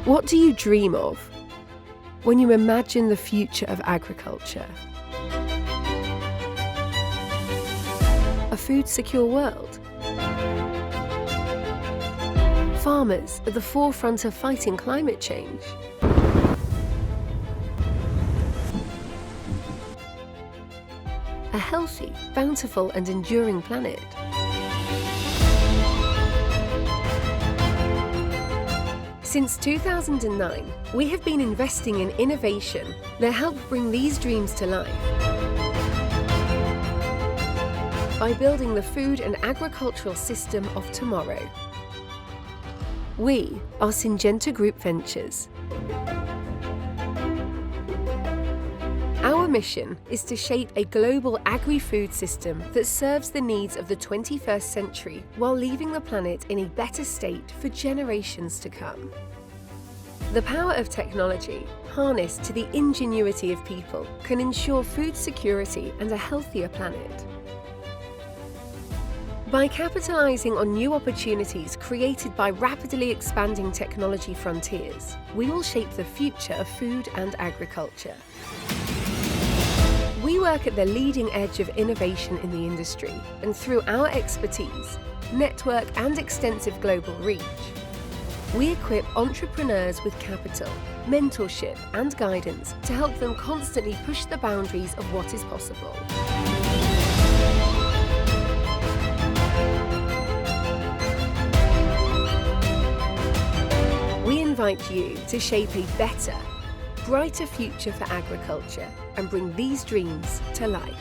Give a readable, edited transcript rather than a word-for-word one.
What do you dream of when you imagine the future of agriculture? A food-secure world? Farmers at the forefront of fighting climate change? A healthy, bountiful and enduring planet? Since 2009, we have been investing in innovation that help bring these dreams to life by building the food and agricultural system of tomorrow. We are Syngenta Group Ventures. Our mission is to shape a global agri-food system that serves the needs of the 21st century while leaving the planet in a better state for generations to come. The power of technology, harnessed to the ingenuity of people, can ensure food security and a healthier planet. By capitalizing on new opportunities created by rapidly expanding technology frontiers, we will shape the future of food and agriculture. We work at the leading edge of innovation in the industry, and through our expertise, network and extensive global reach, we equip entrepreneurs with capital, mentorship and guidance to help them constantly push the boundaries of what is possible. We invite you to shape a better, brighter future for agriculture and bring these dreams to life.